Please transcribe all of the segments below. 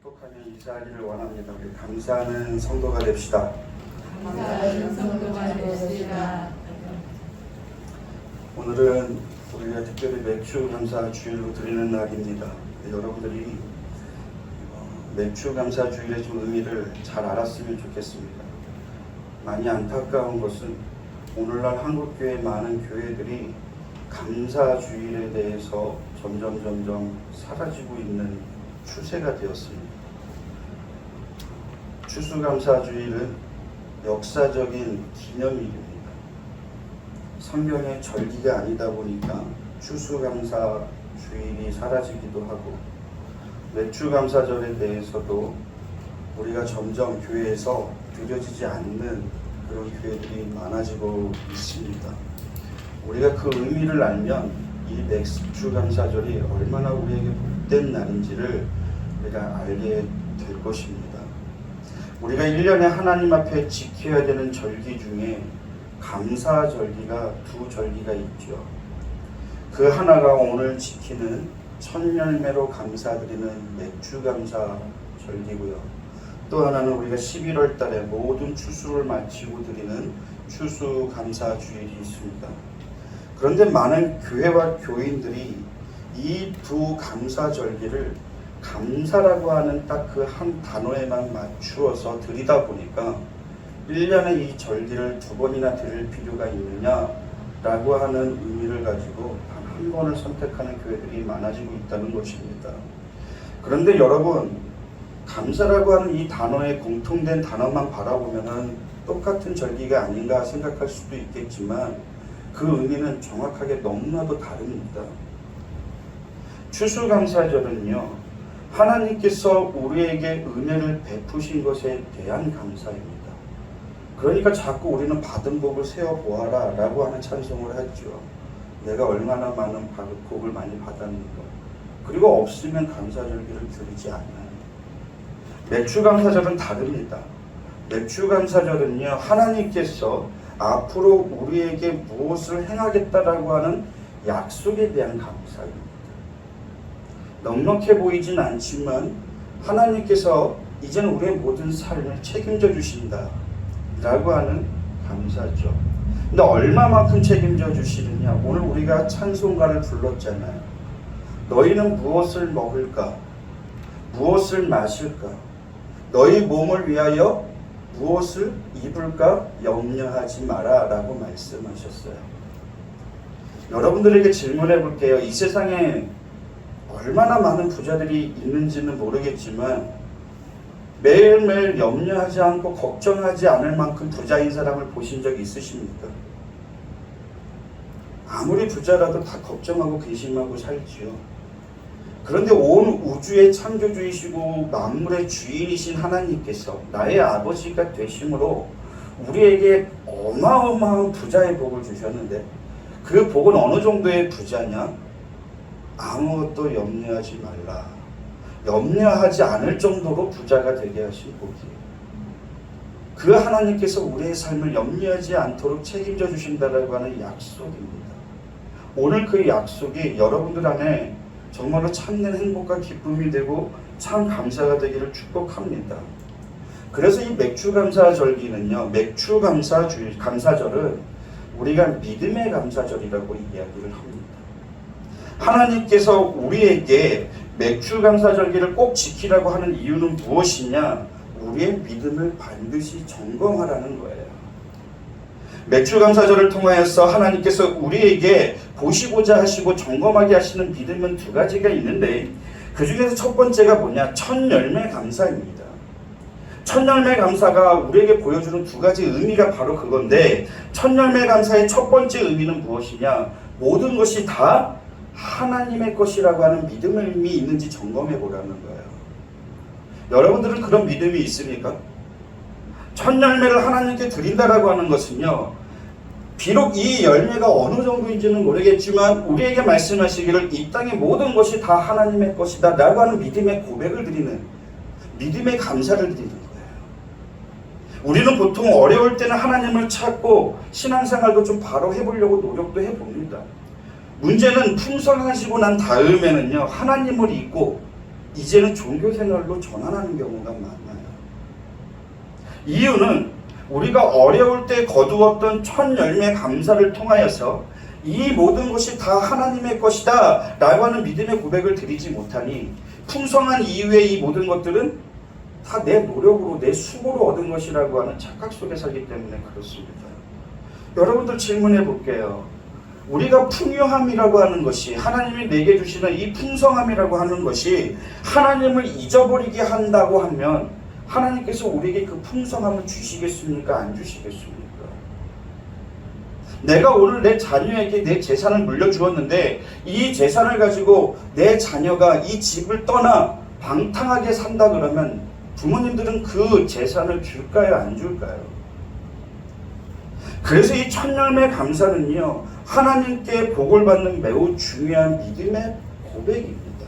축복하며 이사하기를 원합니다. 우리 감사하는 성도가 됩시다. 감사하는 성도가 되시라. 오늘은 우리가 특별히 맥주 감사 주일로 드리는 날입니다. 여러분들이 맥주 감사 주일의 좀 의미를 잘 알았으면 좋겠습니다. 많이 안타까운 것은 오늘날 한국교회 많은 교회들이 감사 주일에 대해서 점점 사라지고 있는 추세가 되었습니다. 추수감사주일은 역사적인 기념일입니다. 성경의 절기가 아니다 보니까 추수감사주일이 사라지기도 하고, 맥주감사절에 대해서도 우리가 점점 교회에서 드려지지 않는 그런 교회들이 많아지고 있습니다. 우리가 그 의미를 알면 이 맥주감사절이 얼마나 우리에게 복된 날인지를 우리가 알게 될 것입니다. 우리가 1년에 하나님 앞에 지켜야 되는 절기 중에 감사절기가 두 절기가 있죠. 그 하나가 오늘 지키는 천열매로 감사드리는 맥주감사절기고요. 또 하나는 우리가 11월 달에 모든 추수를 마치고 드리는 추수감사주일이 있습니다. 그런데 많은 교회와 교인들이 이 두 감사절기를 감사라고 하는 딱 그 한 단어에만 맞추어서 드리다 보니까 1년에 이 절기를 두 번이나 드릴 필요가 있느냐라고 하는 의미를 가지고 단 한 번을 선택하는 교회들이 많아지고 있다는 것입니다. 그런데 여러분, 감사라고 하는 이 단어의 공통된 단어만 바라보면 똑같은 절기가 아닌가 생각할 수도 있겠지만 그 의미는 정확하게 너무나도 다릅니다. 추수감사절은요, 하나님께서 우리에게 은혜를 베푸신 것에 대한 감사입니다. 그러니까 자꾸 우리는 받은 복을 세어보아라 라고 하는 찬송을 하죠. 내가 얼마나 많은 복을 많이 받았는가. 그리고 없으면 감사절기를 드리지 않아요. 맥주감사절은 다릅니다. 맥주감사절은요, 하나님께서 앞으로 우리에게 무엇을 행하겠다라고 하는 약속에 대한 감사입니다. 넉넉해 보이진 않지만 하나님께서 이제는 우리의 모든 삶을 책임져 주신다 라고 하는 감사죠. 근데 얼마만큼 책임져 주시느냐? 오늘 우리가 찬송가를 불렀잖아요. 너희는 무엇을 먹을까? 무엇을 마실까? 너희 몸을 위하여 무엇을 입을까 염려하지 마라 라고 말씀하셨어요. 여러분들에게 질문해 볼게요. 이 세상에 얼마나 많은 부자들이 있는지는 모르겠지만 매일매일 염려하지 않고 걱정하지 않을 만큼 부자인 사람을 보신 적 있으십니까? 아무리 부자라도 다 걱정하고 근심하고 살지요. 그런데 온 우주의 창조주이시고 만물의 주인이신 하나님께서 나의 아버지가 되심으로 우리에게 어마어마한 부자의 복을 주셨는데, 그 복은 어느 정도의 부자냐? 아무것도 염려하지 말라. 염려하지 않을 정도로 부자가 되게 하신 복이에요. 그 하나님께서 우리의 삶을 염려하지 않도록 책임져 주신다라고 하는 약속입니다. 오늘 그 약속이 여러분들 안에 정말로 참된 행복과 기쁨이 되고 참 감사가 되기를 축복합니다. 그래서 이 맥주감사절기는요, 맥주감사주일, 감사절은 우리가 믿음의 감사절이라고 이야기를 합니다. 하나님께서 우리에게 맥주감사절기를 꼭 지키라고 하는 이유는 무엇이냐? 우리의 믿음을 반드시 점검하라는 거예요. 맥주감사절을 통하여서 하나님께서 우리에게 보시고자 하시고 점검하게 하시는 믿음은 두 가지가 있는데, 그 중에서 첫 번째가 뭐냐? 첫열매 감사입니다. 첫열매 감사가 우리에게 보여주는 두 가지 의미가 바로 그건데, 첫열매 감사의 첫 번째 의미는 무엇이냐? 모든 것이 다 하나님의 것이라고 하는 믿음이 있는지 점검해 보라는 거예요. 여러분들은 그런 믿음이 있습니까? 첫 열매를 하나님께 드린다라고 하는 것은요, 비록 이 열매가 어느 정도인지는 모르겠지만 우리에게 말씀하시기를 이 땅의 모든 것이 다 하나님의 것이다 라고 하는 믿음의 고백을 드리는, 믿음의 감사를 드리는 거예요. 우리는 보통 어려울 때는 하나님을 찾고 신앙생활도 좀 바로 해보려고 노력도 해봅니다. 문제는 풍성하시고 난 다음에는요, 하나님을 잊고 이제는 종교생활로 전환하는 경우가 많아요. 이유는 우리가 어려울 때 거두었던 첫 열매 감사를 통하여서 이 모든 것이 다 하나님의 것이다 라고 하는 믿음의 고백을 드리지 못하니 풍성한 이후의 이 모든 것들은 다 내 노력으로 내 수고로 얻은 것이라고 하는 착각 속에 살기 때문에 그렇습니다. 여러분들 질문해 볼게요. 우리가 풍요함이라고 하는 것이 하나님이 내게 주시는 이 풍성함이라고 하는 것이 하나님을 잊어버리게 한다고 하면 하나님께서 우리에게 그 풍성함을 주시겠습니까? 안 주시겠습니까? 내가 오늘 내 자녀에게 내 재산을 물려주었는데 이 재산을 가지고 내 자녀가 이 집을 떠나 방탕하게 산다 그러면 부모님들은 그 재산을 줄까요? 안 줄까요? 그래서 이 첫 열매 감사는요, 하나님께 복을 받는 매우 중요한 믿음의 고백입니다.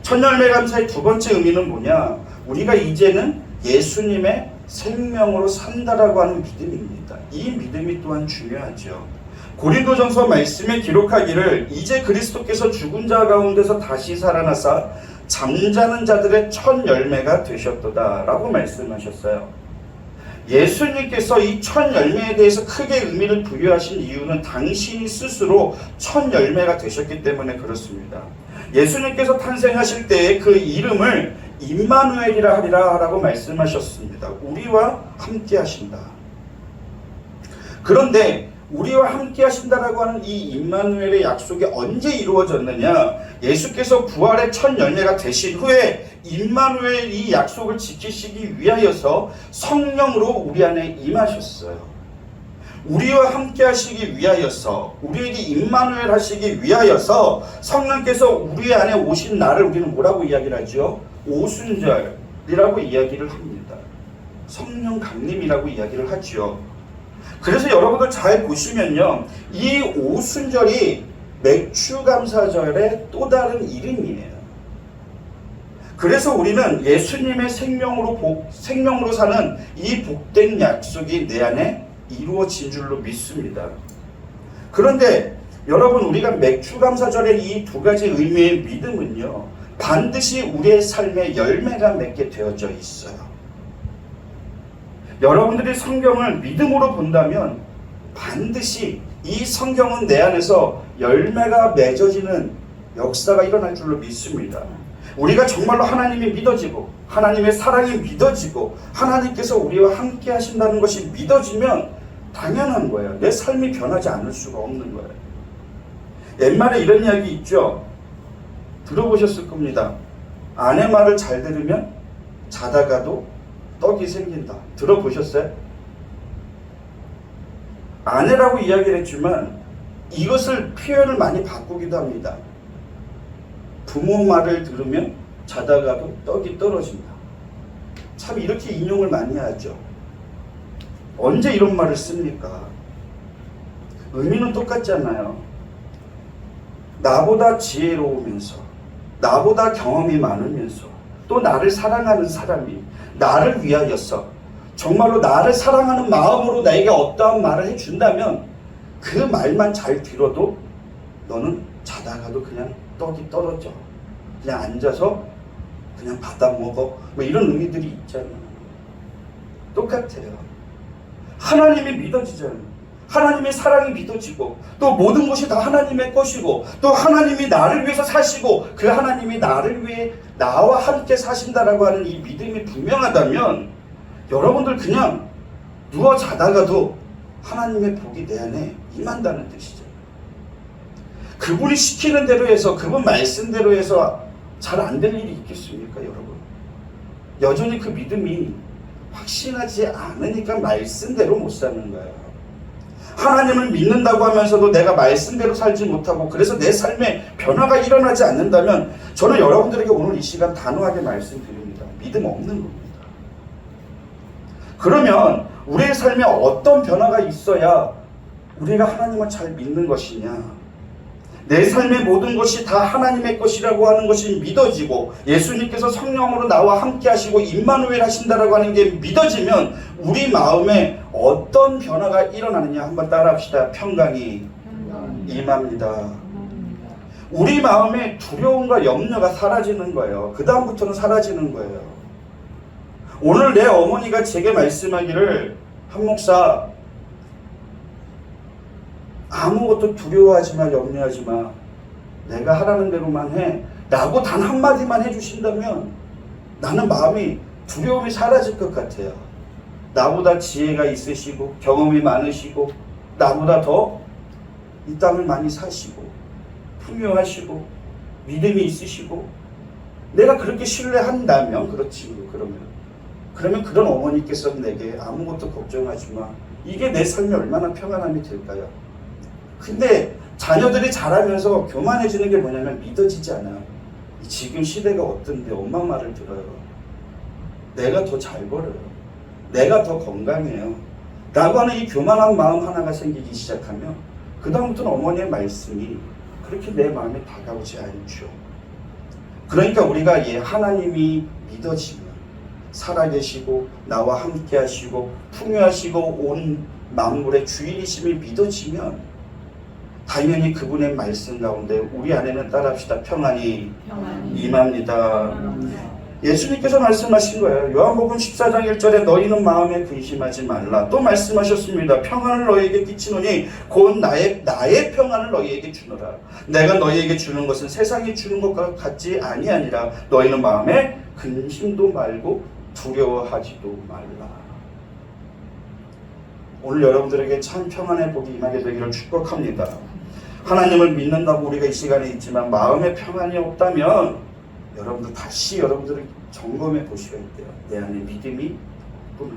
첫 열매 감사의 두 번째 의미는 뭐냐? 우리가 이제는 예수님의 생명으로 산다라고 하는 믿음입니다. 이 믿음이 또한 중요하죠. 고린도전서 말씀에 기록하기를 이제 그리스도께서 죽은 자 가운데서 다시 살아나사 잠자는 자들의 첫 열매가 되셨도다 라고 말씀하셨어요. 예수님께서 이 첫 열매에 대해서 크게 의미를 부여하신 이유는 당신이 스스로 첫 열매가 되셨기 때문에 그렇습니다. 예수님께서 탄생하실 때에 그 이름을 임마누엘이라 하리라 라고 말씀하셨습니다. 우리와 함께 하신다. 그런데 우리와 함께 하신다라고 하는 이 임마누엘의 약속이 언제 이루어졌느냐? 예수께서 부활의 첫 열매가 되신 후에 임마누엘 이 약속을 지키시기 위하여서 성령으로 우리 안에 임하셨어요. 우리와 함께 하시기 위하여서, 우리에게 임마누엘 하시기 위하여서 성령께서 우리 안에 오신 날을 우리는 뭐라고 이야기를 하죠? 오순절이라고 이야기를 합니다. 성령 강림이라고 이야기를 하죠. 그래서 여러분들 잘 보시면요, 이 오순절이 맥추감사절의 또 다른 이름이에요. 그래서 우리는 예수님의 생명으로 사는 이 복된 약속이 내 안에 이루어진 줄로 믿습니다. 그런데 여러분, 우리가 맥추감사절의 이 두 가지 의미의 믿음은요, 반드시 우리의 삶에 열매가 맺게 되어져 있어요. 여러분들이 성경을 믿음으로 본다면 반드시 이 성경은 내 안에서 열매가 맺어지는 역사가 일어날 줄로 믿습니다. 우리가 정말로 하나님이 믿어지고 하나님의 사랑이 믿어지고 하나님께서 우리와 함께 하신다는 것이 믿어지면 당연한 거예요. 내 삶이 변하지 않을 수가 없는 거예요. 옛말에 이런 이야기 있죠. 들어보셨을 겁니다. 아내 말을 잘 들으면 자다가도 떡이 생긴다. 들어보셨어요? 아내라고 이야기를 했지만 이것을 표현을 많이 바꾸기도 합니다. 부모 말을 들으면 자다가도 떡이 떨어진다. 참 이렇게 인용을 많이 하죠. 언제 이런 말을 씁니까? 의미는 똑같잖아요. 나보다 지혜로우면서 나보다 경험이 많으면서 또 나를 사랑하는 사람이 나를 위하여서 정말로 나를 사랑하는 마음으로 나에게 어떠한 말을 해준다면 그 말만 잘 들어도 너는 자다가도 그냥 떡이 떨어져. 그냥 앉아서 그냥 받아 먹어. 뭐 이런 의미들이 있잖아요. 똑같아요. 하나님이 믿어지잖아요. 하나님의 사랑이 믿어지고 또 모든 것이 다 하나님의 것이고 또 하나님이 나를 위해서 사시고 그 하나님이 나를 위해 나와 함께 사신다라고 하는 이 믿음이 분명하다면 여러분들 그냥 누워 자다가도 하나님의 복이 내 안에 임한다는 뜻이죠. 그분이 시키는 대로 해서 그분 말씀대로 해서 잘 안 될 일이 있겠습니까, 여러분? 여전히 그 믿음이 확신하지 않으니까 말씀대로 못 사는 거예요. 하나님을 믿는다고 하면서도 내가 말씀대로 살지 못하고 그래서 내 삶에 변화가 일어나지 않는다면 저는 여러분들에게 오늘 이 시간 단호하게 말씀드립니다. 믿음 없는 겁니다. 그러면 우리의 삶에 어떤 변화가 있어야 우리가 하나님을 잘 믿는 것이냐? 내 삶의 모든 것이 다 하나님의 것이라고 하는 것이 믿어지고 예수님께서 성령으로 나와 함께 하시고 임마누엘 하신다라고 하는 게 믿어지면 우리 마음에 어떤 변화가 일어나느냐 한번 따라 합시다. 평강이 임합니다. 우리 마음에 두려움과 염려가 사라지는 거예요. 그 다음부터는 사라지는 거예요. 오늘 내 어머니가 제게 말씀하기를, 한 목사, 아무것도 두려워하지 마, 염려하지 마, 내가 하라는 대로만 해 라고 단 한마디만 해주신다면 나는 마음이, 두려움이 사라질 것 같아요. 나보다 지혜가 있으시고 경험이 많으시고 나보다 더 이 땅을 많이 사시고 풍요하시고 믿음이 있으시고 내가 그렇게 신뢰한다면, 그렇지, 그러면 그런 어머니께서는 내게 아무것도 걱정하지 마, 이게 내 삶이 얼마나 평안함이 될까요? 근데 자녀들이 자라면서 교만해지는 게 뭐냐면 믿어지지 않아. 지금 시대가 어떤데 엄마 말을 들어요. 내가 더 잘 벌어요. 내가 더 건강해요. 라고 하는 이 교만한 마음 하나가 생기기 시작하면 그 다음부터는 어머니의 말씀이 그렇게 내 마음에 다가오지 않죠. 그러니까 우리가 하나님이 믿어지면, 살아계시고 나와 함께 하시고 풍요하시고 온 만물의 주인이심이 믿어지면 당연히 그분의 말씀 가운데 우리 안에는, 따라합시다, 평안이 임합니다. 예수님께서 말씀하신 거예요. 요한복음 14장 1절에 너희는 마음에 근심하지 말라. 또 말씀하셨습니다. 평안을 너희에게 끼치노니 곧 나의 평안을 너희에게 주노라. 내가 너희에게 주는 것은 세상이 주는 것과 같지 아니하니라. 너희는 마음에 근심도 말고 두려워하지도 말라. 오늘 여러분들에게 참 평안의 복이 임하게 되기를 축복합니다. 하나님을 믿는다고 우리가 이 시간에 있지만 마음에 평안이 없다면 여러분들 다시 여러분들을 점검해 보셔야 돼요. 내 안에 믿음이 없구나.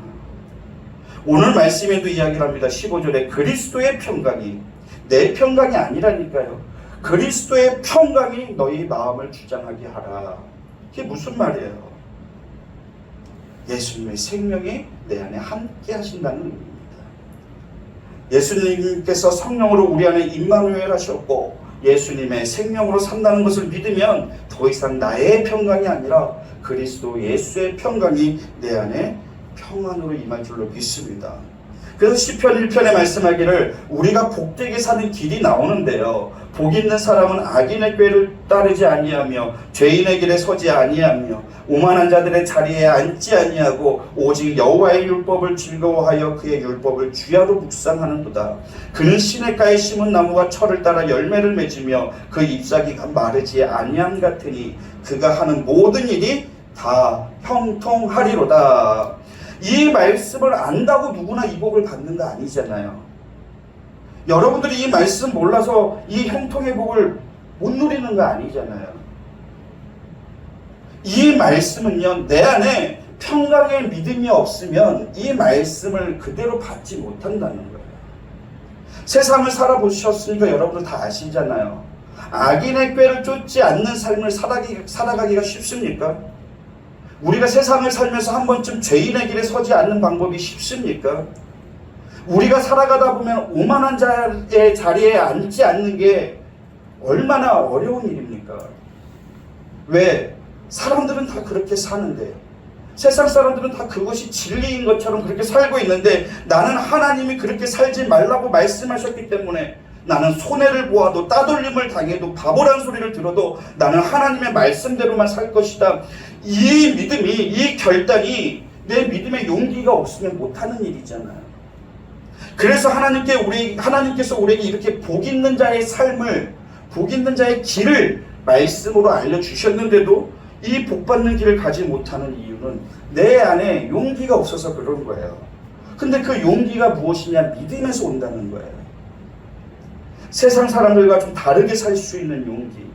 오늘 말씀에도 이야기를 합니다. 15절에 그리스도의 평강이, 내 평강이 아니라니까요. 그리스도의 평강이 너희 마음을 주장하게 하라. 이게 무슨 말이에요? 예수님의 생명이 내 안에 함께 하신다는 의미입니다. 예수님께서 성령으로 우리 안에 임마누엘 하셨고 예수님의 생명으로 산다는 것을 믿으면 더 이상 나의 평강이 아니라 그리스도 예수의 평강이 내 안에 평안으로 임할 줄로 믿습니다. 그래서 시편 1편에 말씀하기를 우리가 복되게 사는 길이 나오는데요, 복 있는 사람은 악인의 꾀를 따르지 아니하며 죄인의 길에 서지 아니하며 오만한 자들의 자리에 앉지 아니하고 오직 여호와의 율법을 즐거워하여 그의 율법을 주야로 묵상하는도다. 그는 시냇가에 심은 나무가 철을 따라 열매를 맺으며 그 잎사귀가 마르지 아니함 같으니 그가 하는 모든 일이 다 형통하리로다. 이 말씀을 안다고 누구나 이 복을 받는 거 아니잖아요. 여러분들이 이 말씀 몰라서 이 형통의 복을 못 누리는 거 아니잖아요. 이 말씀은요, 내 안에 평강의 믿음이 없으면 이 말씀을 그대로 받지 못한다는 거예요. 세상을 살아보셨으니까 여러분들 다 아시잖아요. 악인의 꾀를 쫓지 않는 삶을 살아가기가 쉽습니까? 우리가 세상을 살면서 한 번쯤 죄인의 길에 서지 않는 방법이 쉽습니까? 우리가 살아가다 보면 오만한 자의 자리에 앉지 않는 게 얼마나 어려운 일입니까? 왜? 사람들은 다 그렇게 사는데, 세상 사람들은 다 그것이 진리인 것처럼 그렇게 살고 있는데 나는 하나님이 그렇게 살지 말라고 말씀하셨기 때문에 나는 손해를 보아도 따돌림을 당해도 바보란 소리를 들어도 나는 하나님의 말씀대로만 살 것이다. 이 믿음이, 이 결단이 내 믿음의 용기가 없으면 못하는 일이잖아요. 그래서 하나님께서 우리에게 이렇게 복 있는 자의 삶을, 복 있는 자의 길을 말씀으로 알려주셨는데도 이 복받는 길을 가지 못하는 이유는 내 안에 용기가 없어서 그런 거예요. 근데 그 용기가 무엇이냐? 믿음에서 온다는 거예요. 세상 사람들과 좀 다르게 살 수 있는 용기.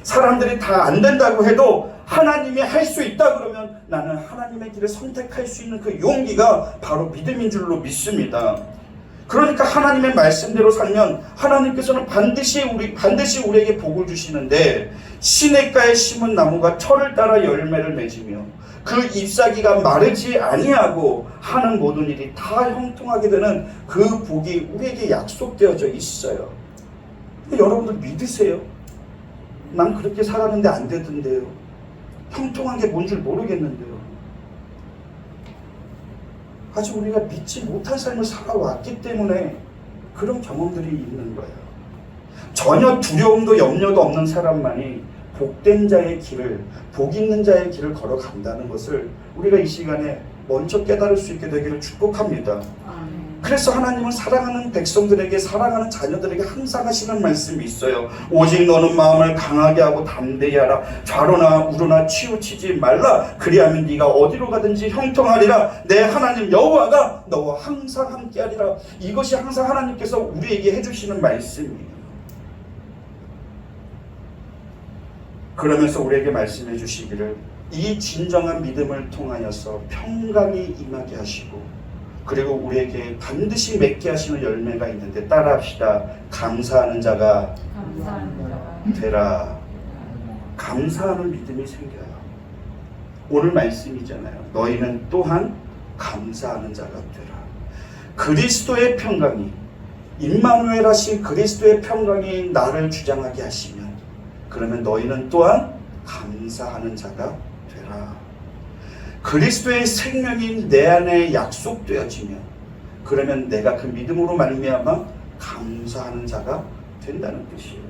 사람들이 다 안 된다고 해도 하나님이 할 수 있다 그러면 나는 하나님의 길을 선택할 수 있는 그 용기가 바로 믿음인 줄로 믿습니다. 그러니까 하나님의 말씀대로 살면 하나님께서는 반드시 우리에게 복을 주시는데, 시냇가에 심은 나무가 철을 따라 열매를 맺으며 그 잎사귀가 마르지 아니하고 하는 모든 일이 다 형통하게 되는 그 복이 우리에게 약속되어져 있어요. 근데 여러분들 믿으세요? 난 그렇게 살았는데 안 되던데요. 형통한 게 뭔 줄 모르겠는데요. 아직 우리가 믿지 못한 삶을 살아왔기 때문에 그런 경험들이 있는 거예요. 전혀 두려움도 염려도 없는 사람만이 복된 자의 길을, 복 있는 자의 길을 걸어간다는 것을 우리가 이 시간에 먼저 깨달을 수 있게 되기를 축복합니다. 그래서 하나님은 사랑하는 백성들에게, 사랑하는 자녀들에게 항상 하시는 말씀이 있어요. 오직 너는 마음을 강하게 하고 담대히 하라. 좌로나 우로나 치우치지 말라. 그리하면 네가 어디로 가든지 형통하리라. 내 하나님 여호와가 너와 항상 함께하리라. 이것이 항상 하나님께서 우리에게 해주시는 말씀이에요. 그러면서 우리에게 말씀해 주시기를 이 진정한 믿음을 통하여서 평강이 임하게 하시고, 그리고 우리에게 반드시 맺게 하시는 열매가 있는데 따라합시다. 감사하는 자가 되라. 감사하는 믿음이 생겨요. 오늘 말씀이잖아요. 너희는 또한 감사하는 자가 되라. 그리스도의 평강이, 임마누엘 하신 그리스도의 평강이 나를 주장하게 하시면, 그러면 너희는 또한 감사하는 자가 되라. 그리스도의 생명이 내 안에 약속되어지면, 그러면 내가 그 믿음으로 말미암아 감사하는 자가 된다는 뜻이에요.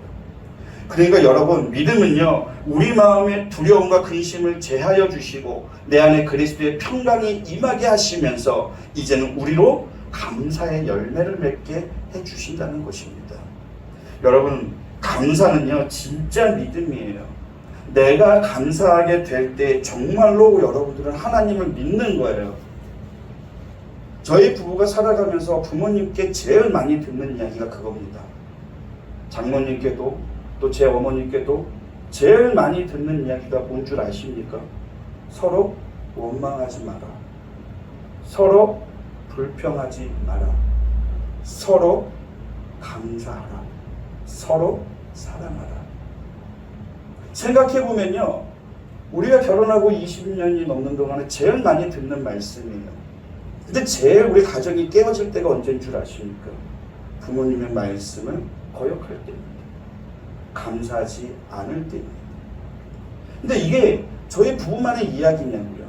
그러니까 여러분, 믿음은요, 우리 마음의 두려움과 근심을 제하여 주시고 내 안에 그리스도의 평강이 임하게 하시면서 이제는 우리로 감사의 열매를 맺게 해주신다는 것입니다. 여러분, 감사는요 진짜 믿음이에요. 내가 감사하게 될 때 정말로 여러분들은 하나님을 믿는 거예요. 저희 부부가 살아가면서 부모님께 제일 많이 듣는 이야기가 그겁니다. 장모님께도 또 제 어머님께도 제일 많이 듣는 이야기가 뭔 줄 아십니까? 서로 원망하지 마라. 서로 불평하지 마라. 서로 감사하라. 서로 사랑하라. 생각해보면요, 우리가 결혼하고 20년이 넘는 동안에 제일 많이 듣는 말씀이에요. 근데 제일 우리 가정이 깨어질 때가 언제인 줄 아십니까? 부모님의 말씀을 거역할 때입니다. 감사하지 않을 때입니다. 근데 이게 저희 부부만의 이야기냐고요.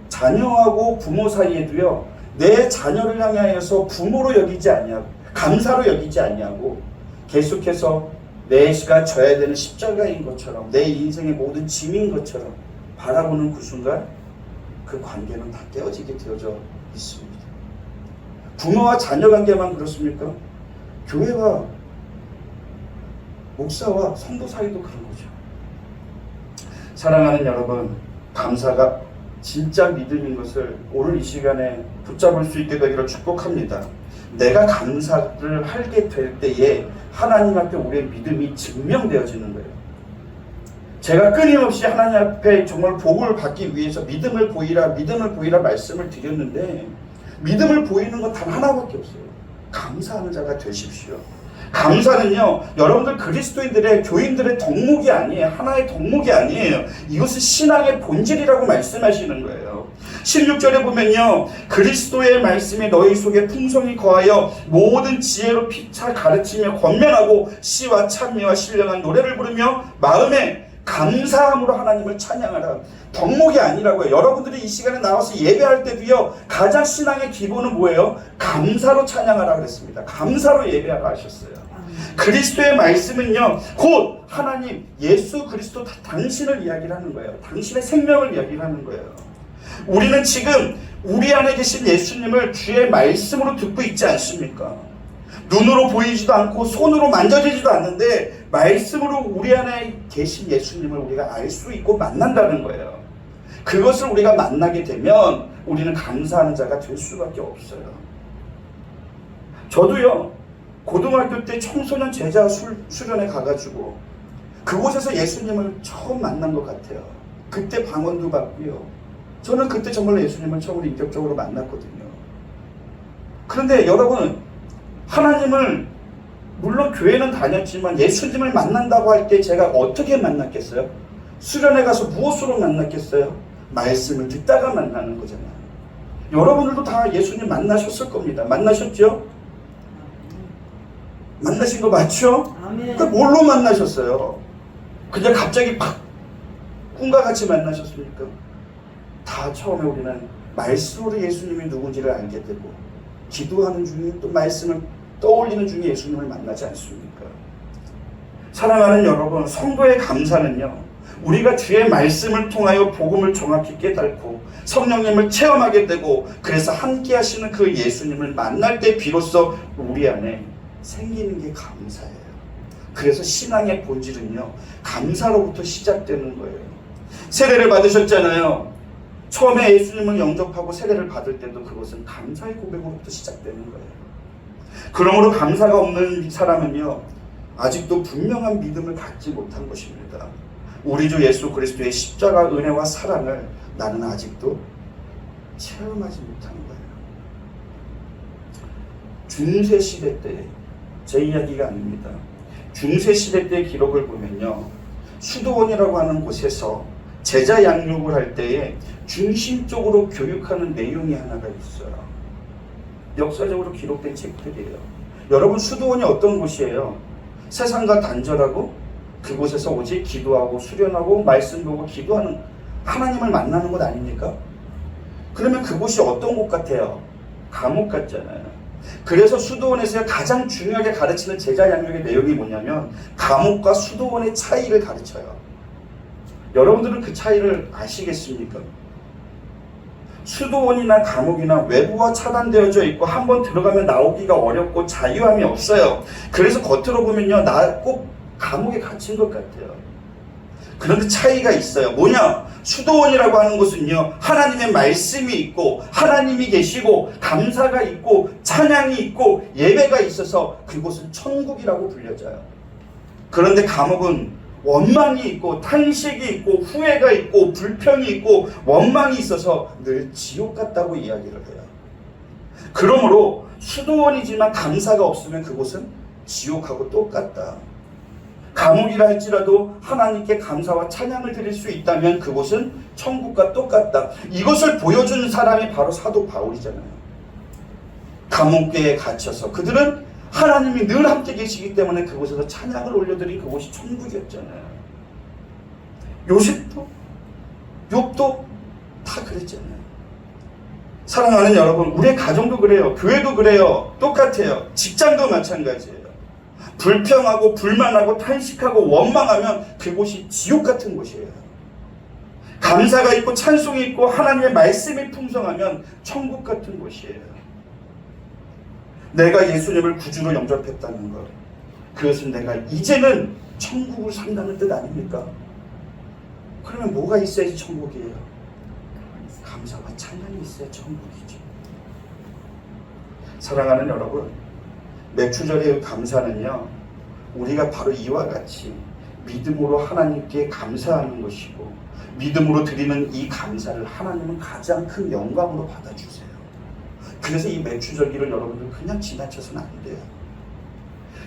자녀하고 부모 사이에도요, 내 자녀를 향하여서 부모로 여기지 아니하고 감사로 여기지 아니하고 계속해서 내가 져야 되는 십자가인 것처럼, 내 인생의 모든 짐인 것처럼 바라보는 그 순간 그 관계는 다 깨어지게 되어져 있습니다. 부모와 자녀 관계만 그렇습니까? 교회와 목사와 성도 사이도 그런 거죠. 사랑하는 여러분, 감사가 진짜 믿음인 것을 오늘 이 시간에 붙잡을 수 있게 되기를 축복합니다. 내가 감사를 하게 될 때에 하나님 앞에 우리의 믿음이 증명되어지는 거예요. 제가 끊임없이 하나님 앞에 정말 복을 받기 위해서 믿음을 보이라 말씀을 드렸는데, 믿음을 보이는 건 단 하나밖에 없어요. 감사하는 자가 되십시오. 감사는요, 여러분들 그리스도인들의, 교인들의 덕목이 아니에요. 하나의 덕목이 아니에요. 이것은 신앙의 본질이라고 말씀하시는 거예요. 16절에 보면요, 그리스도의 말씀이 너희 속에 풍성히 거하여 모든 지혜로 피차 가르치며 권면하고 시와 찬미와 신령한 노래를 부르며 마음에 감사함으로 하나님을 찬양하라. 덕목이 아니라고요. 여러분들이 이 시간에 나와서 예배할 때도요, 가장 신앙의 기본은 뭐예요? 감사로 찬양하라 그랬습니다. 감사로 예배하라 하셨어요. 그리스도의 말씀은요, 곧 하나님 예수 그리스도 당신을 이야기를 하는 거예요. 당신의 생명을 이야기를 하는 거예요. 우리는 지금 우리 안에 계신 예수님을 주의 말씀으로 듣고 있지 않습니까? 눈으로 보이지도 않고 손으로 만져지지도 않는데 말씀으로 우리 안에 계신 예수님을 우리가 알 수 있고 만난다는 거예요. 그것을 우리가 만나게 되면 우리는 감사하는 자가 될 수밖에 없어요. 저도요, 고등학교 때 청소년 제자 수련회 가가지고 그곳에서 예수님을 처음 만난 것 같아요. 그때 방언도 받고요. 저는 그때 정말 예수님을 처음으로 인격적으로 만났거든요. 그런데 여러분, 하나님을 물론 교회는 다녔지만 예수님을 만난다고 할 때 제가 어떻게 만났겠어요? 수련회 가서 무엇으로 만났겠어요? 말씀을 듣다가 만나는 거잖아요. 여러분들도 다 예수님 만나셨을 겁니다. 만나셨죠? 만나신 거 맞죠? 그 뭘로 만나셨어요? 그냥 갑자기 팍 꿈과 같이 만나셨습니까? 다 처음에 우리는 말씀으로 예수님이 누군지를 알게 되고 기도하는 중에 또 말씀을 떠올리는 중에 예수님을 만나지 않습니까? 사랑하는 여러분, 성도의 감사는요, 우리가 주의 말씀을 통하여 복음을 정확히 깨닫고 성령님을 체험하게 되고 그래서 함께 하시는 그 예수님을 만날 때 비로소 우리 안에 생기는 게 감사예요. 그래서 신앙의 본질은요, 감사로부터 시작되는 거예요. 세례를 받으셨잖아요. 처음에 예수님을 영접하고 세례를 받을 때도 그것은 감사의 고백으로부터 시작되는 거예요. 그러므로 감사가 없는 사람은요, 아직도 분명한 믿음을 갖지 못한 것입니다. 우리 주 예수 그리스도의 십자가 은혜와 사랑을 나는 아직도 체험하지 못한 거예요. 중세시대 때, 제 이야기가 아닙니다. 중세시대 때 기록을 보면요, 수도원이라고 하는 곳에서 제자 양육을 할 때에 중심적으로 교육하는 내용이 하나가 있어요. 역사적으로 기록된 책들이에요. 여러분, 수도원이 어떤 곳이에요? 세상과 단절하고 그곳에서 오직 기도하고 수련하고 말씀 보고 기도하는, 하나님을 만나는 곳 아닙니까? 그러면 그곳이 어떤 곳 같아요? 감옥 같잖아요. 그래서 수도원에서 가장 중요하게 가르치는 제자 양육의 내용이 뭐냐면 감옥과 수도원의 차이를 가르쳐요. 여러분들은 그 차이를 아시겠습니까? 수도원이나 감옥이나 외부와 차단되어져 있고 한번 들어가면 나오기가 어렵고 자유함이 없어요. 그래서 겉으로 보면요, 나 꼭 감옥에 갇힌 것 같아요. 그런데 차이가 있어요. 뭐냐? 수도원이라고 하는 곳은요, 하나님의 말씀이 있고 하나님이 계시고 감사가 있고 찬양이 있고 예배가 있어서 그곳은 천국이라고 불려져요. 그런데 감옥은 원망이 있고 탄식이 있고 후회가 있고 불평이 있고 원망이 있어서 늘 지옥 같다고 이야기를 해요. 그러므로 수도원이지만 감사가 없으면 그곳은 지옥하고 똑같다. 감옥이라 할지라도 하나님께 감사와 찬양을 드릴 수 있다면 그곳은 천국과 똑같다. 이것을 보여준 사람이 바로 사도 바울이잖아요. 감옥에 갇혀서 그들은 하나님이 늘 함께 계시기 때문에 그곳에서 찬양을 올려드린 그곳이 천국이었잖아요. 요셉도 욥도 다 그랬잖아요. 사랑하는 여러분, 우리의 가정도 그래요. 교회도 그래요. 똑같아요. 직장도 마찬가지예요. 불평하고 불만하고 탄식하고 원망하면 그곳이 지옥 같은 곳이에요. 감사가 있고 찬송이 있고 하나님의 말씀이 풍성하면 천국 같은 곳이에요. 내가 예수님을 구주로 영접했다는 것, 그것은 내가 이제는 천국을 산다는 뜻 아닙니까? 그러면 뭐가 있어야지 천국이에요? 감사와 찬양이 있어야 천국이죠. 사랑하는 여러분, 맥주절의 감사는요, 우리가 바로 이와 같이 믿음으로 하나님께 감사하는 것이고 믿음으로 드리는 이 감사를 하나님은 가장 큰 영광으로 받아주세요. 그래서 이 맥주절기를 여러분들 그냥 지나쳐서는 안 돼요.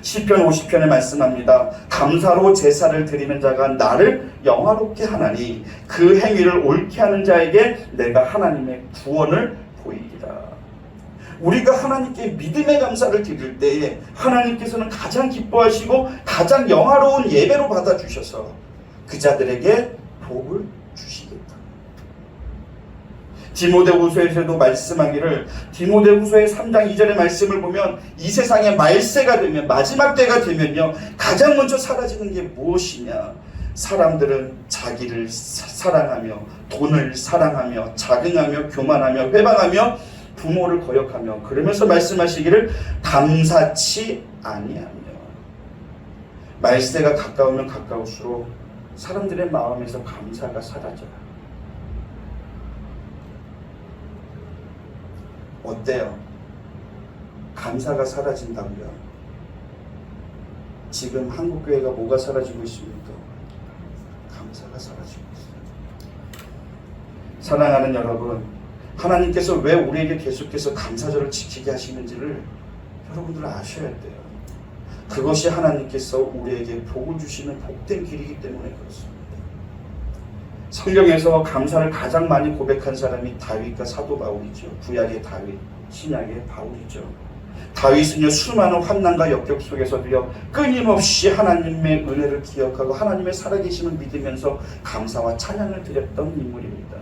시편 50편에 말씀합니다. 감사로 제사를 드리는 자가 나를 영화롭게 하나니 그 행위를 옳게 하는 자에게 내가 하나님의 구원을 보이리라. 우리가 하나님께 믿음의 감사를 드릴 때에 하나님께서는 가장 기뻐하시고 가장 영화로운 예배로 받아주셔서 그 자들에게 복을 주시겠다. 디모데후서에서도 말씀하기를, 디모데후서의 3장 2절의 말씀을 보면 이 세상에 말세가 되면, 마지막 때가 되면요, 가장 먼저 사라지는 게 무엇이냐? 사람들은 자기를 사랑하며 돈을 사랑하며 자긍하며 교만하며 회방하며 부모를 거역하며, 그러면서 말씀하시기를 감사치 아니하며. 말세가 가까우면 가까울수록 사람들의 마음에서 감사가 사라져요. 어때요? 감사가 사라진다고요? 지금 한국교회가 뭐가 사라지고 있습니까? 감사가 사라지고 있어요. 사랑하는 여러분, 하나님께서 왜 우리에게 계속해서 감사절을 지키게 하시는지를 여러분들 아셔야 돼요. 그것이 하나님께서 우리에게 복을 주시는 복된 길이기 때문에 그렇습니다. 성경에서 감사를 가장 많이 고백한 사람이 다윗과 사도 바울이죠. 구약의 다윗, 신약의 바울이죠. 다윗은요, 수많은 환난과 역경 속에서도요, 끊임없이 하나님의 은혜를 기억하고 하나님의 살아계심을 믿으면서 감사와 찬양을 드렸던 인물입니다.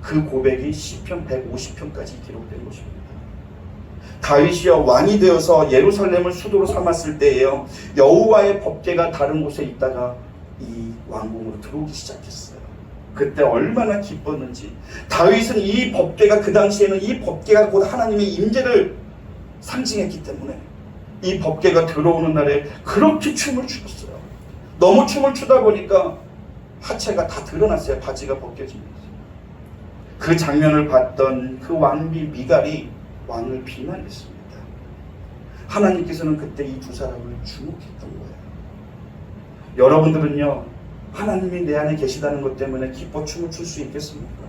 그 고백이 시편 150편까지 기록된 것입니다. 다윗이여 왕이 되어서 예루살렘을 수도로 삼았을 때에요, 여호와의 법궤가 다른 곳에 있다가 이 왕궁으로 들어오기 시작했어요. 그때 얼마나 기뻤는지. 다윗은 이 법궤가, 그 당시에는 이 법궤가 곧 하나님의 임재를 상징했기 때문에 이 법궤가 들어오는 날에 그렇게 춤을 추었어요. 너무 춤을 추다 보니까 하체가 다 드러났어요. 바지가 벗겨지면서. 그 장면을 봤던 그 왕비 미갈이 왕을 비난했습니다. 하나님께서는 그때 이 두 사람을 주목했던 거예요. 여러분들은요, 하나님이 내 안에 계시다는 것 때문에 기뻐 춤을 출 수 있겠습니까?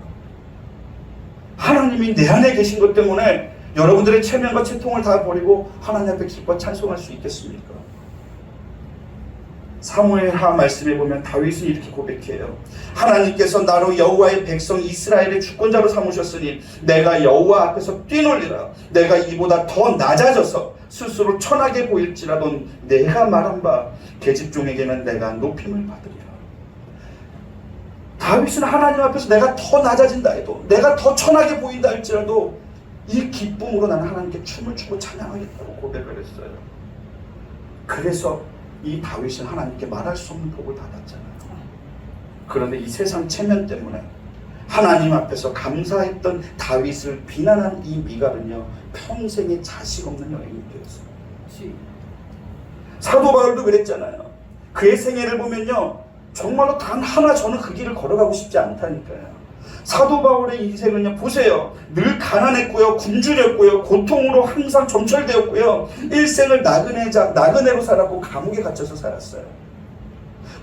하나님이 내 안에 계신 것 때문에 여러분들의 체면과 채통을 다 버리고 하나님 앞에 기뻐 찬송할 수 있겠습니까? 사무엘하 말씀에 보면 다윗은 이렇게 고백해요. 하나님께서 나로 여호와의 백성 이스라엘의 주권자로 삼으셨으니 내가 여호와 앞에서 뛰놀리라. 내가 이보다 더 낮아져서 스스로 천하게 보일지라도 내가 말한 바 계집종에게는 내가 높임을 받으리라. 다윗은 하나님 앞에서 내가 더 낮아진다 해도, 내가 더 천하게 보인다 할지라도 이 기쁨으로 나는 하나님께 춤을 추고 찬양하겠다고 고백을 했어요. 그래서 이 다윗은 하나님께 말할 수 없는 복을 받았잖아요. 그런데 이 세상 체면 때문에 하나님 앞에서 감사했던 다윗을 비난한 이 미갈은요, 평생에 자식 없는 여인이 되었어요. 사도 바울도 그랬잖아요. 그의 생애를 보면요, 정말로 단 하나 저는 그 길을 걸어가고 싶지 않다니까요. 사도 바울의 인생은요, 보세요. 늘 가난했고요, 굶주렸고요, 고통으로 항상 점철되었고요, 일생을 나그네로 살았고 감옥에 갇혀서 살았어요.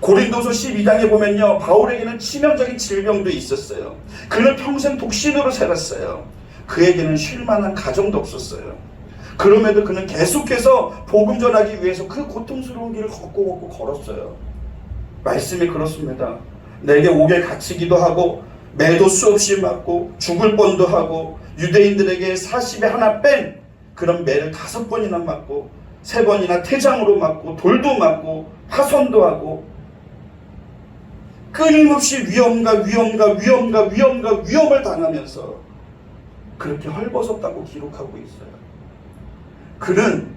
고린도서 12장에 보면요, 바울에게는 치명적인 질병도 있었어요. 그는 평생 독신으로 살았어요. 그에게는 쉴만한 가정도 없었어요. 그럼에도 그는 계속해서 복음 전하기 위해서 그 고통스러운 길을 걷고 걸었어요. 말씀이 그렇습니다. 내게 옥에 갇히기도 하고 매도 수없이 맞고 죽을 뻔도 하고 유대인들에게 40에 하나 뺀 그런 매를 5번이나 맞고 3번이나 태장으로 맞고 돌도 맞고 파손도 하고 끊임없이 위험을 당하면서 그렇게 헐벗었다고 기록하고 있어요. 그는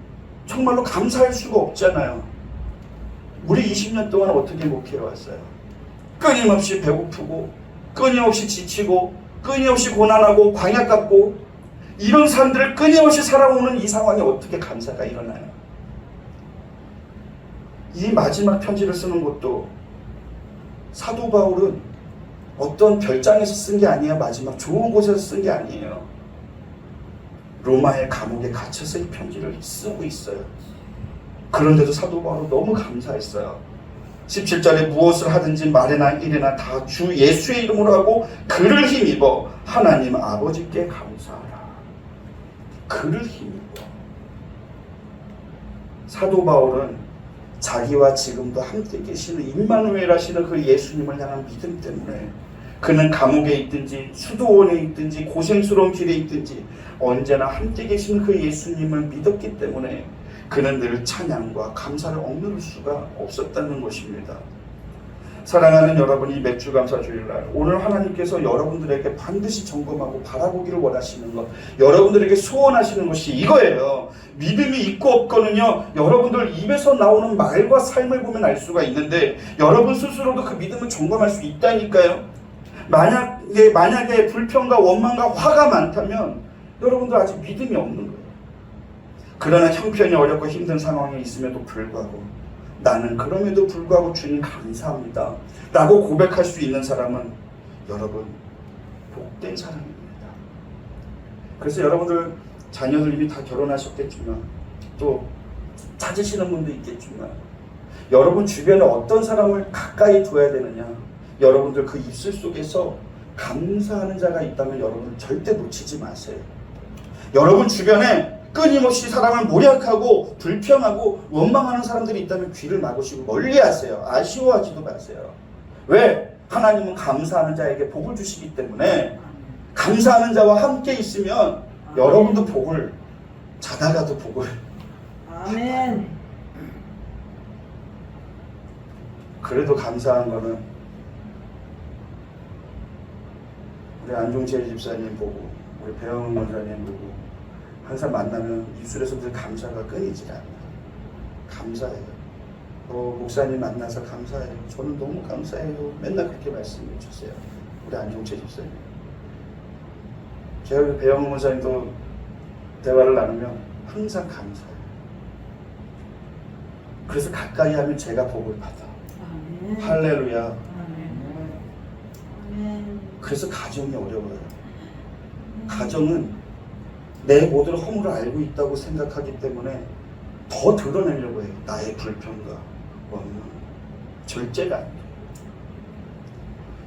정말로 감사할 수가 없잖아요. 우리 20년 동안 어떻게 목회해왔어요? 끊임없이 배고프고 끊임없이 지치고 끊임없이 고난하고 광야 같고 이런 사람들을 끊임없이 살아오는 이 상황에 어떻게 감사가 일어나요? 이 마지막 편지를 쓰는 것도 사도 바울은 어떤 별장에서 쓴 게 아니에요. 마지막 좋은 곳에서 쓴 게 아니에요. 로마의 감옥에 갇혀서 이 편지를 쓰고 있어요. 그런데도 사도 바울은 너무 감사했어요. 17절에 무엇을 하든지 말이나 일이나 다 주 예수의 이름으로 하고 그를 힘입어 하나님 아버지께 감사하라. 그를 힘입어. 사도 바울은 자기와 지금도 함께 계시는 임마누엘 하시는 그 예수님을 향한 믿음 때문에 그는 감옥에 있든지 수도원에 있든지 고생스러운 길에 있든지 언제나 함께 계시는 그 예수님을 믿었기 때문에 그는 늘 찬양과 감사를 억누를 수가 없었다는 것입니다. 사랑하는 여러분, 이 몇 주 감사 주일날 오늘 하나님께서 여러분들에게 반드시 점검하고 바라보기를 원하시는 것, 여러분들에게 소원하시는 것이 이거예요. 믿음이 있고 없고는요, 여러분들 입에서 나오는 말과 삶을 보면 알 수가 있는데 여러분 스스로도 그 믿음을 점검할 수 있다니까요. 만약에 불평과 원망과 화가 많다면 여러분들 아직 믿음이 없는 거예요. 그러나 형편이 어렵고 힘든 상황에 있음에도 불구하고 나는 그럼에도 불구하고 주님 감사합니다 라고 고백할 수 있는 사람은 여러분 복된 사람입니다. 그래서 여러분들 자녀들 이미 다 결혼하셨겠지만 또 찾으시는 분도 있겠지만 여러분 주변에 어떤 사람을 가까이 둬야 되느냐, 여러분들 그 입술 속에서 감사하는 자가 있다면 여러분 절대 놓치지 마세요. 여러분 주변에 끊임없이 사람을 모략하고 불평하고 원망하는 사람들이 있다면 귀를 막으시고 멀리하세요. 아쉬워하지도 마세요. 왜? 하나님은 감사하는 자에게 복을 주시기 때문에 감사하는 자와 함께 있으면 여러분도 복을, 자다가도 복을. 아멘. 그래도 감사한 거는 우리 안종철 집사님 보고 우리 배영은 원사님 보고 항상 만나면 입술에서 늘 감사가 끊이질 않아요. 감사해요. 목사님 만나서 감사해요. 저는 너무 감사해요. 맨날 그렇게 말씀해 주세요. 우리 안종채 집사님. 제가 그 배영호 목사님도 대화를 나누면 항상 감사해요. 그래서 가까이 하면 제가 복을 받아. 아멘. 할렐루야. 아멘. 그래서 가정이 어려워요. 가정은 내 모든 허물을 알고 있다고 생각하기 때문에 더 드러내려고 해요. 나의 불평과 원망. 절제가 안 돼요.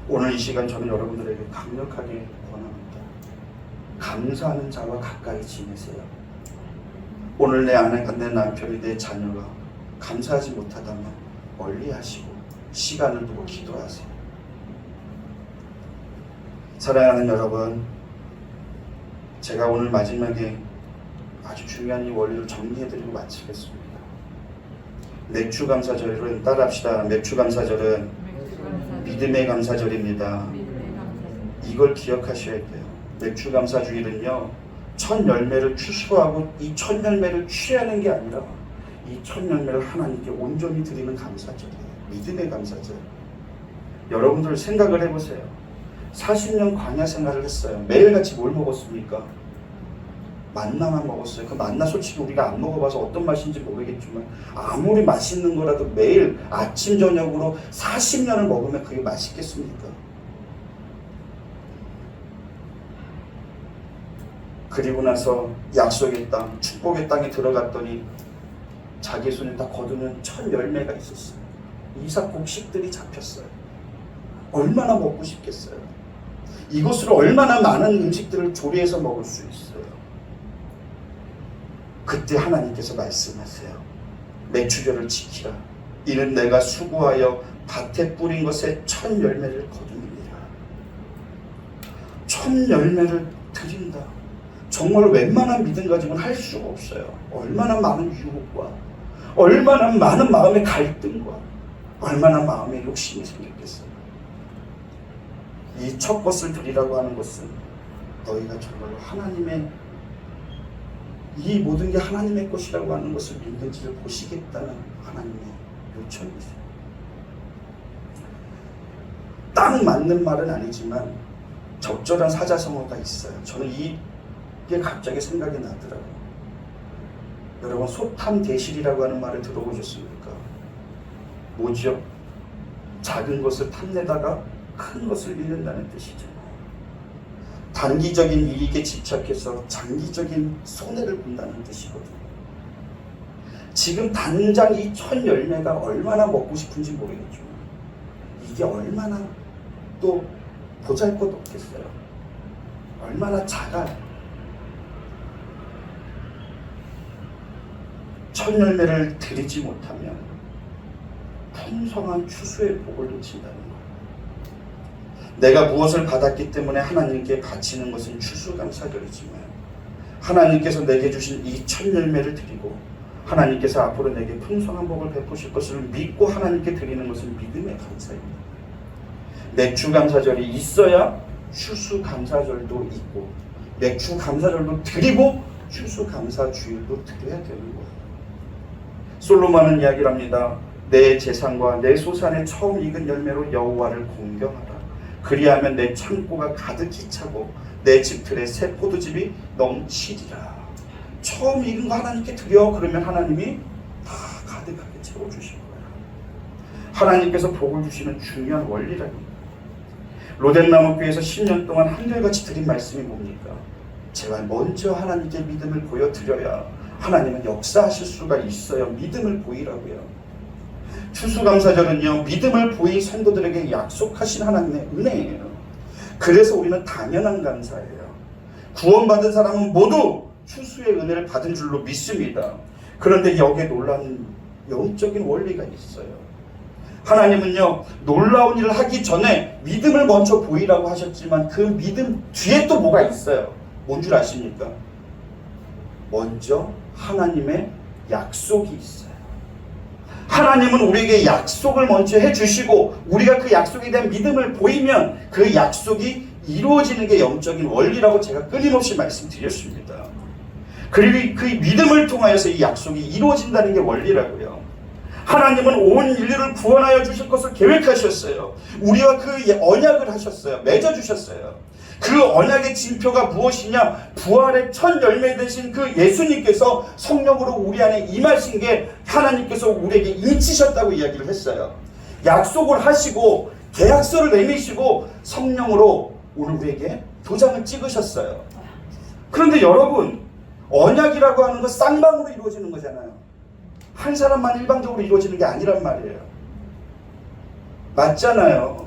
오늘 이 시간 저는 여러분들에게 강력하게 권합니다. 감사하는 자와 가까이 지내세요. 오늘 내 아내가, 내 남편이, 내 자녀가 감사하지 못하다면 멀리 하시고 시간을 두고 기도하세요. 사랑하는 여러분, 제가 오늘 마지막에 아주 중요한 이 원리를 정리해드리고 마치겠습니다. 맥주감사절은 따라합시다. 맥주감사절은 믿음의 감사절입니다. 이걸 기억하셔야 돼요. 맥주감사주일은요, 첫 열매를 추수하고 이 첫 열매를 취하는 게 아니라 이 첫 열매를 하나님께 온전히 드리는 감사절이에요. 믿음의 감사절. 여러분들 생각을 해보세요. 40년 광야 생활을 했어요. 매일같이 뭘 먹었습니까? 만나만 먹었어요. 그 만나 솔직히 우리가 안 먹어봐서 어떤 맛인지 모르겠지만 아무리 맛있는 거라도 매일 아침 저녁으로 40년을 먹으면 그게 맛있겠습니까? 그리고 나서 약속의 땅, 축복의 땅에 들어갔더니 자기 손에 다 거두는 첫 열매가 있었어요. 이삭 곡식들이 잡혔어요. 얼마나 먹고 싶겠어요. 이것으로 얼마나 많은 음식들을 조리해서 먹을 수 있어요. 그때 하나님께서 말씀하세요. 매추절을 지키라. 이는 내가 수고하여 밭에 뿌린 것의 첫 열매를 거두느니라. 첫 열매를 드린다. 정말 웬만한 믿음 가지고는 할 수가 없어요. 얼마나 많은 유혹과 얼마나 많은 마음의 갈등과 얼마나 마음의 욕심이 생겼겠어요. 이 첫 것을 드리라고 하는 것은 너희가 정말로 하나님의 이 모든 게 하나님의 것이라고 하는 것을 믿는지를 보시겠다는 하나님의 요청이세요. 딱 맞는 말은 아니지만 적절한 사자성어가 있어요. 저는 이게 갑자기 생각이 나더라고요. 여러분, 소탐대실이라고 하는 말을 들어보셨습니까? 뭐죠? 작은 것을 탐내다가 큰 것을 잃는다는 뜻이죠. 단기적인 이익에 집착해서 장기적인 손해를 본다는 뜻이거든요. 지금 당장 이 첫 열매가 얼마나 먹고 싶은지 모르겠지만 이게 얼마나 또 보잘것없겠어요. 얼마나 작아요. 첫 열매를 드리지 못하면 풍성한 추수의 복을 놓친다는 거예요. 내가 무엇을 받았기 때문에 하나님께 바치는 것은 추수감사절이지만 하나님께서 내게 주신 이 첫 열매를 드리고 하나님께서 앞으로 내게 풍성한 복을 베푸실 것을 믿고 하나님께 드리는 것은 믿음의 감사입니다. 맥주감사절이 있어야 추수감사절도 있고 맥주감사절도 드리고 추수감사주일도 드려야 되는 거예요. 솔로몬은 이야기를 합니다. 내 재산과 내 소산의 처음 익은 열매로 여호와를 공경하라. 그리하면 내 창고가 가득히 차고 내 집틀에 새 포도즙이 넘치리라. 처음 익은 거 하나님께 드려. 그러면 하나님이 다 가득하게 채워주실 거예요. 하나님께서 복을 주시는 중요한 원리랍니다. 로덴나무교회에서 10년 동안 한결같이 드린 말씀이 뭡니까? 제발 먼저 하나님께 믿음을 보여드려야 하나님은 역사하실 수가 있어요. 믿음을 보이라고요. 추수감사절은요, 믿음을 보인 성도들에게 약속하신 하나님의 은혜예요. 그래서 우리는 당연한 감사예요. 구원받은 사람은 모두 추수의 은혜를 받은 줄로 믿습니다. 그런데 여기에 놀라운 영적인 원리가 있어요. 하나님은요, 놀라운 일을 하기 전에 믿음을 먼저 보이라고 하셨지만 그 믿음 뒤에 또 뭐가 있어요. 뭔 줄 아십니까? 먼저 하나님의 약속이 있어요. 하나님은 우리에게 약속을 먼저 해주시고 우리가 그 약속에 대한 믿음을 보이면 그 약속이 이루어지는 게 영적인 원리라고 제가 끊임없이 말씀드렸습니다. 그리고 그 믿음을 통하여서 이 약속이 이루어진다는 게 원리라고요. 하나님은 온 인류를 구원하여 주실 것을 계획하셨어요. 우리와 그 언약을 하셨어요. 맺어주셨어요. 그 언약의 징표가 무엇이냐? 부활의 첫 열매 되신 그 예수님께서 성령으로 우리 안에 임하신 게 하나님께서 우리에게 인치셨다고 이야기를 했어요. 약속을 하시고 계약서를 내미시고 성령으로 오늘 우리에게 도장을 찍으셨어요. 그런데 여러분, 언약이라고 하는 건 쌍방으로 이루어지는 거잖아요. 한 사람만 일방적으로 이루어지는 게 아니란 말이에요. 맞잖아요.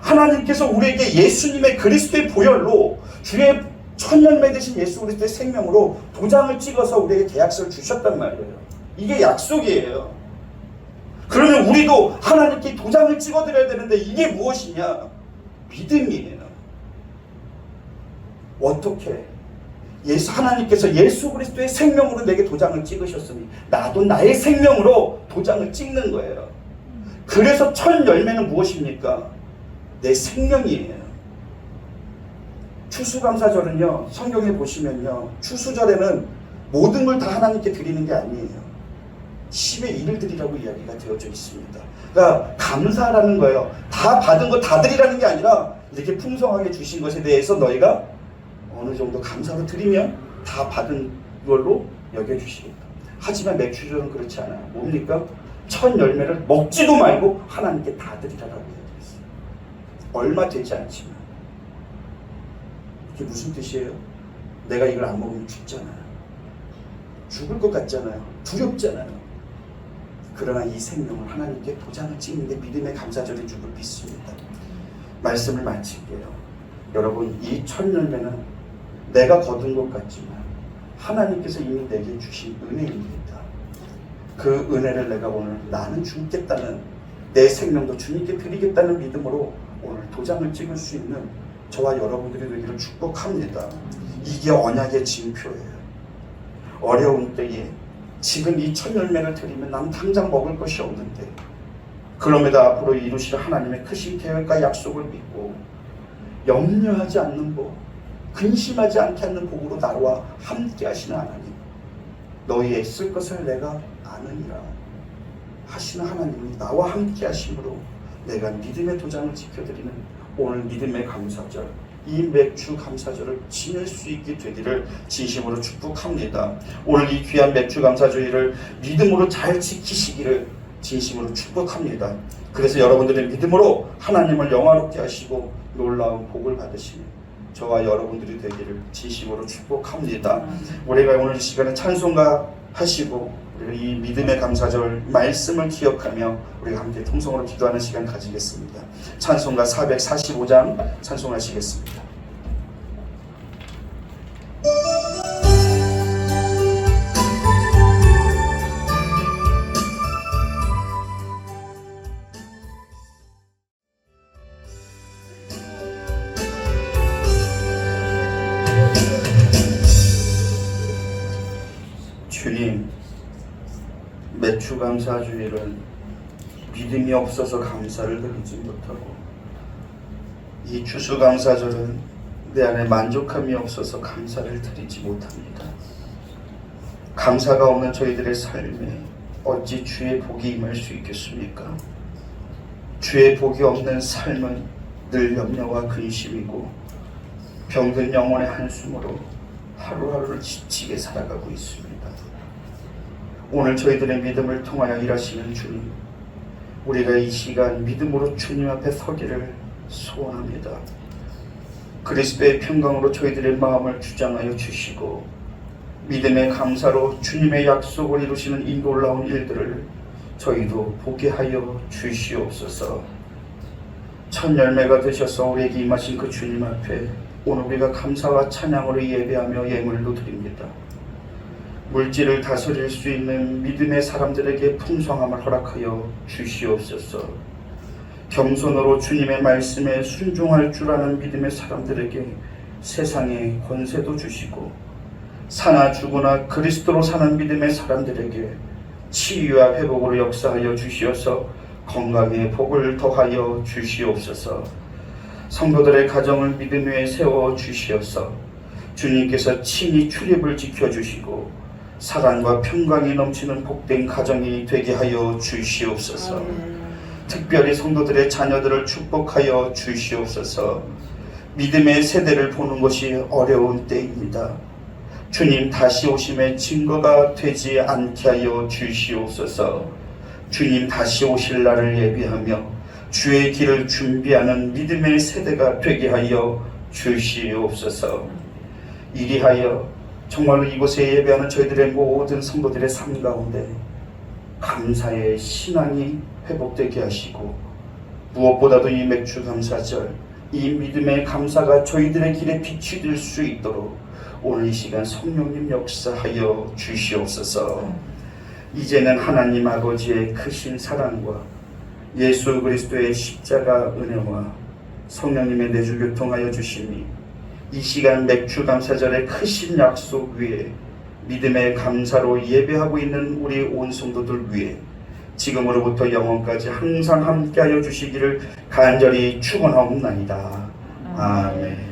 하나님께서 우리에게 예수님의 그리스도의 보혈로 주의 천년매 되신 예수 그리스도의 생명으로 도장을 찍어서 우리에게 계약서를 주셨단 말이에요. 이게 약속이에요. 그러면 우리도 하나님께 도장을 찍어드려야 되는데 이게 무엇이냐? 믿음이에요. 어떻게? 하나님께서 예수 그리스도의 생명으로 내게 도장을 찍으셨으니 나도 나의 생명으로 도장을 찍는 거예요. 그래서 첫 열매는 무엇입니까? 내 생명이에요. 추수감사절은요, 성경에 보시면요, 추수절에는 모든 걸 다 하나님께 드리는 게 아니에요. 10의 1을 드리라고 이야기가 되어져 있습니다. 그러니까 감사라는 거예요. 다 받은 거 다 드리라는 게 아니라 이렇게 풍성하게 주신 것에 대해서 너희가 어느 정도 감사로 드리면 다 받은 걸로 여겨주시겠다. 하지만 맥주절은 그렇지 않아요. 뭡니까? 첫 열매를 먹지도 말고 하나님께 다 드리라고 이야기했어요. 얼마 되지 않지만. 이게 무슨 뜻이에요? 내가 이걸 안 먹으면 죽잖아요. 죽을 것 같잖아요. 두렵잖아요. 그러나 이 생명을 하나님께 도장을 찍는데 믿음의 감사절인 줄을 믿습니다. 말씀을 마칠게요. 여러분, 이 첫 열매는 내가 거둔 것 같지만 하나님께서 이미 내게 주신 은혜입니다. 그 은혜를 내가 오늘 나는 죽겠다는, 내 생명도 주님께 드리겠다는 믿음으로 오늘 도장을 찍을 수 있는 저와 여러분들이 되기를 축복합니다. 이게 언약의 징표예요. 어려운 때에 지금 이 첫 열매를 드리면 난 당장 먹을 것이 없는데, 그럼에도 앞으로 이루실 하나님의 크신 계획과 약속을 믿고 염려하지 않는 복, 근심하지 않게 하는 복으로 나와 함께 하시는 하나님, 너희 애쓸 것을 내가 아느니라 하시는 하나님이 나와 함께 하심으로 내가 믿음의 도장을 지켜드리는 오늘 믿음의 감사절, 이 맥주 감사절을 지낼 수 있게 되기를 진심으로 축복합니다. 오늘 이 귀한 맥주 감사주의를 믿음으로 잘 지키시기를 진심으로 축복합니다. 그래서 여러분들의 믿음으로 하나님을 영화롭게 하시고 놀라운 복을 받으시는 저와 여러분들이 되기를 진심으로 축복합니다. 우리가 오늘 이 시간에 찬송가 하시고 우리가 이 믿음의 감사절 말씀을 기억하며 우리가 함께 통성으로 기도하는 시간 가지겠습니다. 찬송가 445장 찬송하시겠습니다. 주님, 매주 감사주일은 믿음이 없어서 감사를 드리지 못하고, 이 추수감사절은 내 안에 만족함이 없어서 감사를 드리지 못합니다. 감사가 없는 저희들의 삶에 어찌 주의 복이 임할 수 있겠습니까? 주의 복이 없는 삶은 늘 염려와 근심이고 병든 영혼의 한숨으로 하루하루를 지치게 살아가고 있습니다. 오늘 저희들의 믿음을 통하여 일하시는 주님, 우리가 이 시간 믿음으로 주님 앞에 서기를 소원합니다. 그리스도의 평강으로 저희들의 마음을 주장하여 주시고 믿음의 감사로 주님의 약속을 이루시는 이 놀라운 일들을 저희도 보게 하여 주시옵소서. 첫 열매가 되셔서 우리에게 임하신 그 주님 앞에 오늘 우리가 감사와 찬양으로 예배하며 예물도 드립니다. 물질을 다스릴 수 있는 믿음의 사람들에게 풍성함을 허락하여 주시옵소서. 겸손으로 주님의 말씀에 순종할 줄 아는 믿음의 사람들에게 세상의 권세도 주시고, 사나 죽으나 그리스도로 사는 믿음의 사람들에게 치유와 회복으로 역사하여 주시어서 건강에 복을 더하여 주시옵소서. 성도들의 가정을 믿음 위에 세워 주시어서 주님께서 친히 출입을 지켜주시고 사랑과 평강이 넘치는 복된 가정이 되게 하여 주시옵소서. 아멘. 특별히 성도들의 자녀들을 축복하여 주시옵소서. 믿음의 세대를 보는 것이 어려운 때입니다. 주님 다시 오심의 증거가 되지 않게 하여 주시옵소서. 주님 다시 오실 날을 예비하며 주의 길을 준비하는 믿음의 세대가 되게 하여 주시옵소서. 이리하여 정말로 이곳에 예배하는 저희들의 모든 성도들의 삶 가운데 감사의 신앙이 회복되게 하시고, 무엇보다도 이 맥주 감사절, 이 믿음의 감사가 저희들의 길에 빛이 될 수 있도록 오늘 이 시간 성령님 역사하여 주시옵소서. 이제는 하나님 아버지의 크신 사랑과 예수 그리스도의 십자가 은혜와 성령님의 내주 교통하여 주시니 이 시간 맥주 감사절의 크신 약속 위에 믿음의 감사로 예배하고 있는 우리 온 성도들 위에 지금으로부터 영원까지 항상 함께하여 주시기를 간절히 축원하옵나이다. 아멘.